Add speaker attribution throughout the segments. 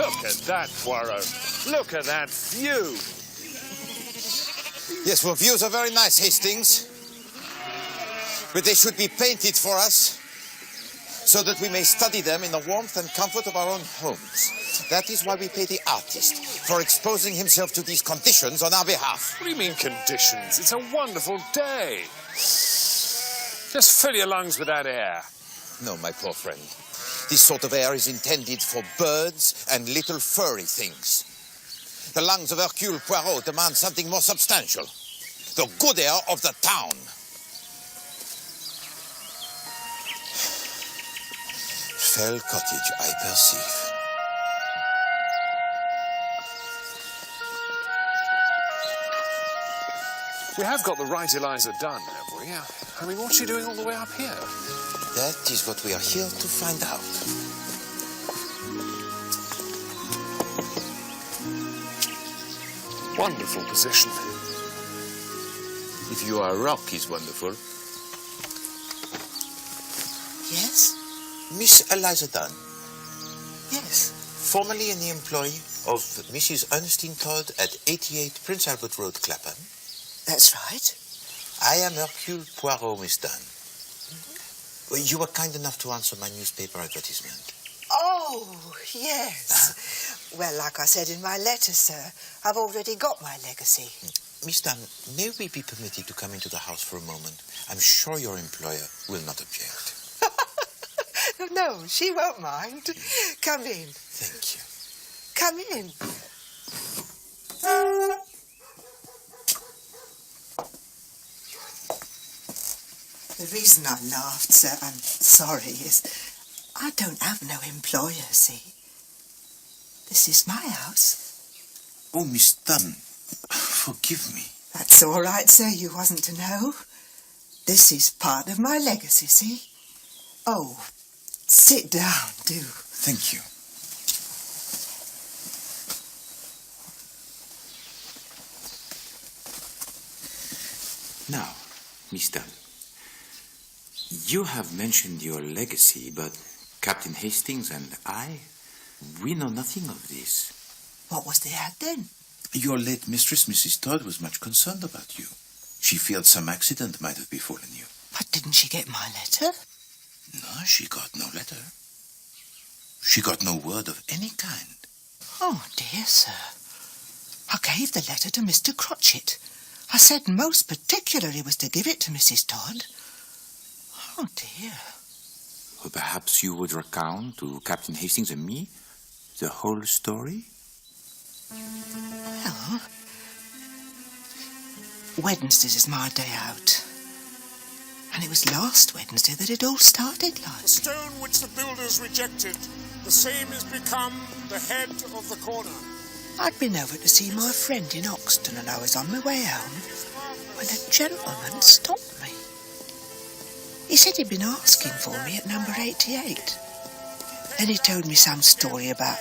Speaker 1: Look at that, Poirot. Look at that view.
Speaker 2: Yes, well, views are very nice, Hastings. But they should be painted for us so that we may study them in the warmth and comfort of our own homes. That is why we pay the artist for exposing himself to these conditions on our behalf.
Speaker 1: What do you mean conditions? It's a wonderful day. Just fill your lungs with that air.
Speaker 2: No, my poor friend. This sort of air is intended for birds and little furry things. The lungs of Hercule Poirot demand something more substantial. The good air of the town. Fell cottage, I perceive.
Speaker 1: We have got the right Eliza done, have we? I mean, what's she doing all the way up here?
Speaker 2: That is what we are here to find out.
Speaker 1: Wonderful position.
Speaker 2: If you are rock is wonderful.
Speaker 3: Yes?
Speaker 2: Miss Eliza Dunn.
Speaker 3: Yes.
Speaker 2: Formerly in the employ of Mrs. Ernestine Todd at 88 Prince Albert Road, Clapham.
Speaker 3: That's right.
Speaker 2: I am Hercule Poirot, Miss Dunn. Well, you were kind enough to answer my newspaper advertisement.
Speaker 3: Oh, yes. Well, like I said in my letter, sir, I've already got my legacy.
Speaker 2: Miss Dunn, may we be permitted to come into the house for a moment? I'm sure your employer will not object.
Speaker 3: No, she won't mind. Come in.
Speaker 2: Thank you.
Speaker 3: Come in. The reason I laughed, sir, I'm sorry, is I don't have no employer, see. This is my house.
Speaker 2: Oh, Miss Dunn, forgive me.
Speaker 3: That's all right, sir, you wasn't to know. This is part of my legacy, see? Oh, sit down, do.
Speaker 2: Thank you. Now, Miss Dunn, you have mentioned your legacy, but Captain Hastings and I, we know nothing of this.
Speaker 3: What was the ad then?
Speaker 4: Your late mistress, Mrs. Todd, was much concerned about you. She feared some accident might have befallen you.
Speaker 3: But didn't she get my letter?
Speaker 4: No, she got no letter. She got no word of any kind.
Speaker 3: Oh, dear, sir. I gave the letter to Mr. Crotchet. I said most particularly was to give it to Mrs. Todd. Oh, dear.
Speaker 4: Well, perhaps you would recount to Captain Hastings and me the whole story?
Speaker 3: Well, Wednesdays is my day out. And it was last Wednesday that it all started like.
Speaker 5: The stone which the builders rejected, the same is become the head of the corner.
Speaker 3: I'd been over to see my friend in Oxton and I was on my way home when a gentleman stopped me. He said he'd been asking for me at number 88. Then he told me some story about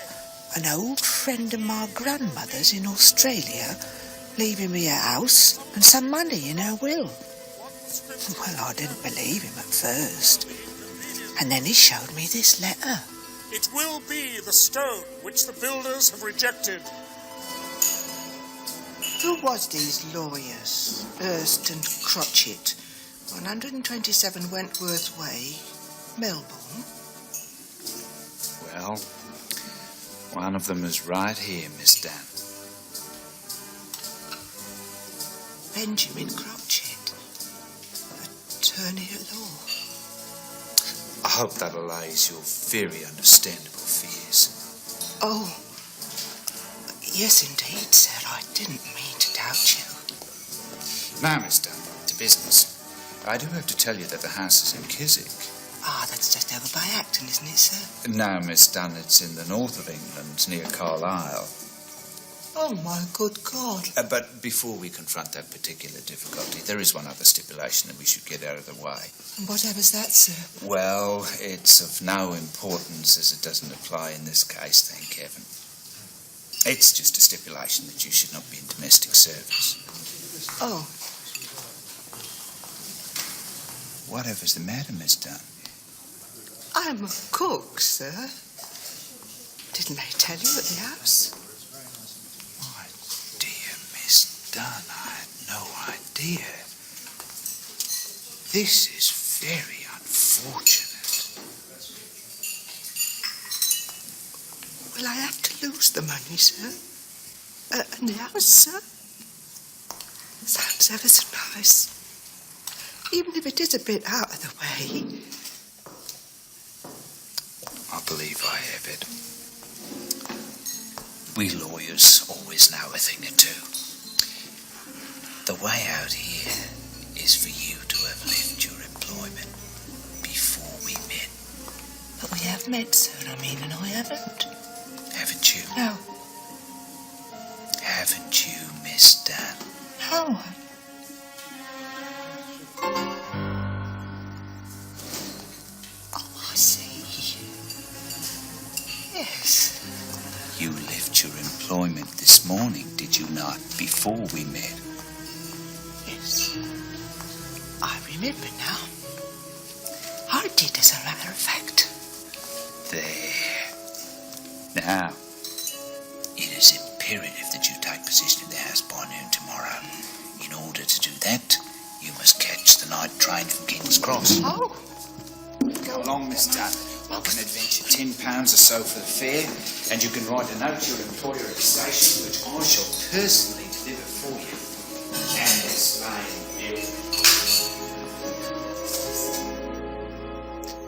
Speaker 3: an old friend of my grandmother's in Australia leaving me a house and some money in her will. Well, I didn't believe him at first. And then he showed me this letter.
Speaker 5: It will be the stone which the builders have rejected.
Speaker 3: Who was these lawyers? Hurst and Crotchet, 127 Wentworth Way, Melbourne.
Speaker 4: Well, one of them is right here, Miss Dunn.
Speaker 3: Benjamin Crotchet, attorney at law.
Speaker 4: I hope that allays your very understandable fears.
Speaker 3: Oh, yes, indeed, sir. I didn't mean to doubt you.
Speaker 4: Now, Miss Dunn, to business. I do have to tell you that the house is in Keswick.
Speaker 3: Ah, that's just over by Acton, isn't it, sir?
Speaker 4: No, Miss Dunn, it's in the north of England, near Carlisle.
Speaker 3: Oh, my good God.
Speaker 4: But before we confront that particular difficulty, there is one other stipulation that we should get out of the way.
Speaker 3: And whatever's that, sir?
Speaker 4: Well, it's of no importance as it doesn't apply in this case, thank heaven. It's just a stipulation that you should not be in domestic service.
Speaker 3: Oh.
Speaker 4: Whatever's the matter, Miss Dunn?
Speaker 3: I'm a cook, sir. Didn't they tell you at the house?
Speaker 4: My dear Miss Dunn, I had no idea. This is very unfortunate.
Speaker 3: Well, I have to lose the money, sir. And the house, sir. Sounds ever so nice. Even if it is a bit out of the way.
Speaker 4: I believe I have it. We lawyers always know a thing or two. The way out here is for you to have left your employment before we met.
Speaker 3: But we have met, sir, and I haven't.
Speaker 4: Haven't you?
Speaker 3: No.
Speaker 4: Haven't you, Miss Dunn?
Speaker 3: No. Oh, I see. Yes.
Speaker 4: You left your employment this morning, did you not, before we met?
Speaker 3: Yes. I remember now. I did, as a matter of fact.
Speaker 4: There. Now, it is imperative that you take possession of the house by noon tomorrow. In order to do that, you must catch the night train from King's Cross.
Speaker 3: Oh.
Speaker 4: Go along, Miss Dunn. I can adventure £10 or so for the fare, and you can write a note to your employer at the station, which I shall personally deliver for you and explain everything.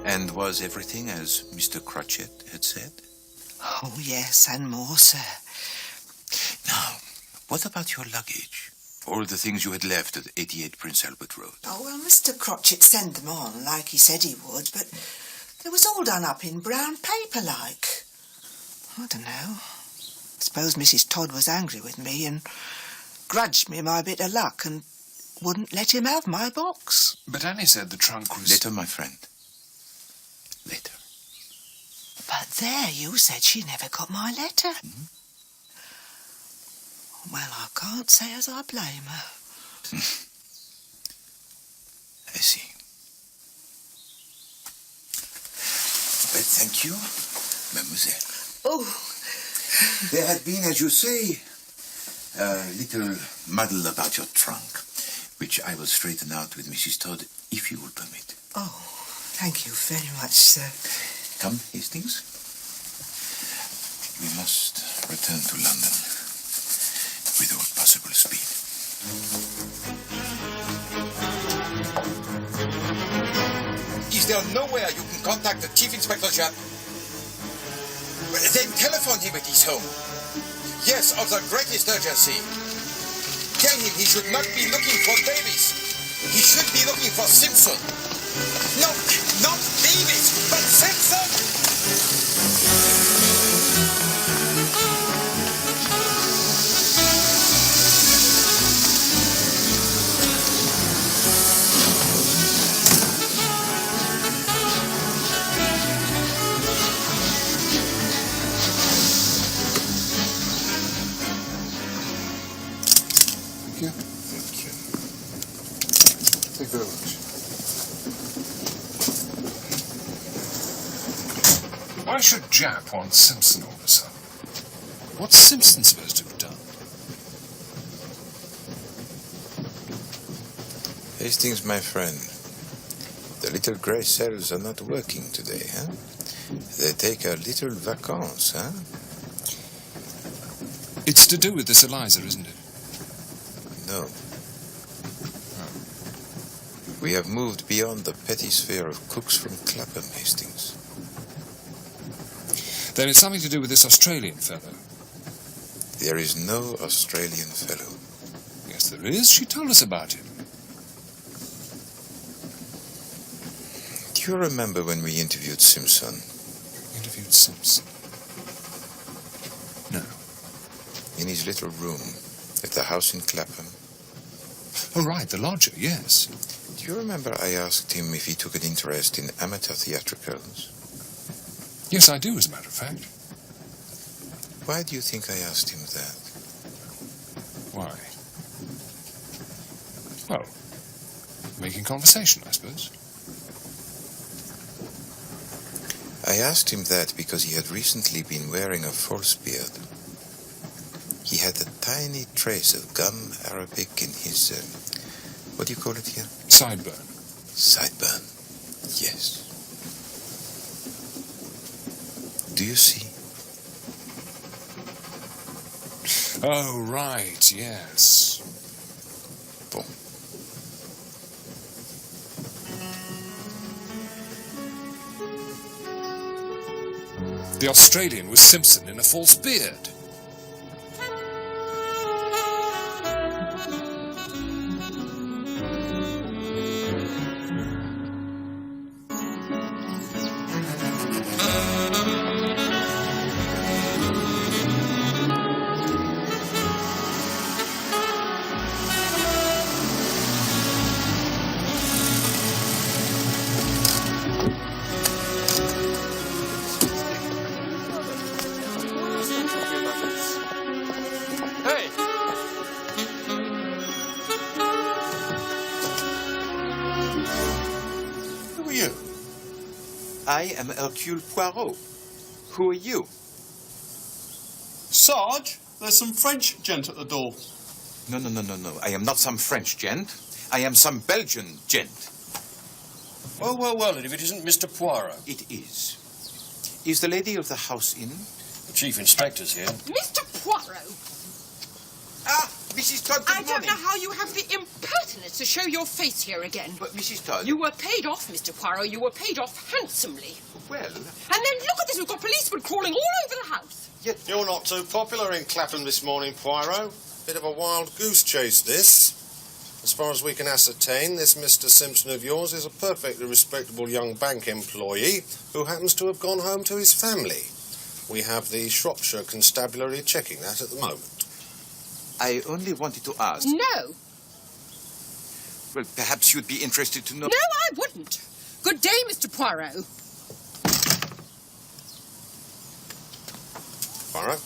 Speaker 2: And was everything as Mr. Crotchet had said?
Speaker 3: Oh, yes, and more, sir.
Speaker 2: Now, what about your luggage? All the things you had left at 88 Prince Albert Road.
Speaker 3: Oh, well, Mr. Crotchet sent them on, like he said he would, but it was all done up in brown paper, like. I don't know. I suppose Mrs. Todd was angry with me and grudged me my bit of luck and wouldn't let him have my box.
Speaker 1: But Annie said the trunk was...
Speaker 2: Later, my friend. Later.
Speaker 3: But there, you said she never got my letter.
Speaker 2: Mm-hmm.
Speaker 3: Well, I can't say as I blame her.
Speaker 2: I see. Well, thank you, mademoiselle.
Speaker 3: Oh.
Speaker 2: There had been, as you say, a little muddle about your trunk, which I will straighten out with Mrs. Todd, if you will permit.
Speaker 3: Oh, thank you very much, sir.
Speaker 2: Come, Hastings. We must return to London with all possible speed. Is there nowhere you can contact the Chief Inspector Japp? Then telephone him at his home. Yes, of the greatest urgency. Tell him he should not be looking for Davis. He should be looking for Simpson. No, not Davis, but Simpson!
Speaker 5: Thank you very much. Why should Japp want Simpson all of a sudden? What's Simpson supposed to have done?
Speaker 2: Hastings, my friend, the little grey cells are not working today, huh? They take a little vacances, huh?
Speaker 5: It's to do with this Eliza, isn't it?
Speaker 2: No. We have moved beyond the petty sphere of cooks from Clapham, Hastings.
Speaker 5: Then it's something to do with this Australian fellow.
Speaker 2: There is no Australian fellow.
Speaker 5: Yes, there is. She told us about him.
Speaker 2: Do you remember when we interviewed Simpson?
Speaker 5: Interviewed Simpson? No.
Speaker 2: In his little room at the house in Clapham.
Speaker 5: Oh, right, the lodger, yes.
Speaker 2: Do you remember I asked him if he took an interest in amateur theatricals?
Speaker 5: Yes, I do, as a matter of fact.
Speaker 2: Why do you think I asked him that?
Speaker 5: Why? Well, making conversation, I suppose.
Speaker 2: I I asked him that because he had recently been wearing a false beard. He had a tiny trace of gum arabic in his, what do you call it here?
Speaker 1: Sideburn.
Speaker 2: Sideburn. Yes. Do you see?
Speaker 1: Oh, right, yes.
Speaker 2: Bon.
Speaker 1: The Australian was Simpson in a false beard.
Speaker 5: Hey!
Speaker 2: Who are you? I am Hercule Poirot. Who are you?
Speaker 6: Sarge, there's some French gent at the door.
Speaker 2: No. I am not some French gent. I am some Belgian gent.
Speaker 7: Well, and if it isn't Mr. Poirot?
Speaker 2: It is. Is the lady of the house in?
Speaker 7: The Chief Inspector's here.
Speaker 8: Mr. Poirot,
Speaker 2: Ah, Mrs. Todd, good
Speaker 8: I don't
Speaker 2: morning.
Speaker 8: know how you have the impertinence to show your face here again.
Speaker 2: But, Mrs. Todd...
Speaker 8: You were paid off, Mr. Poirot. You were paid off handsomely.
Speaker 2: Well...
Speaker 8: And then look at this. We've got policemen crawling all over the house.
Speaker 9: You're not too popular in Clapham this morning, Poirot. Bit of a wild goose chase, this. As far as we can ascertain, this Mr. Simpson of yours is a perfectly respectable young bank employee who happens to have gone home to his family. We have the Shropshire Constabulary checking that at the moment.
Speaker 2: I only wanted to ask...
Speaker 8: No.
Speaker 2: Well, perhaps you'd be interested to know...
Speaker 8: No, I wouldn't. Good day, Mr. Poirot.
Speaker 9: Poirot?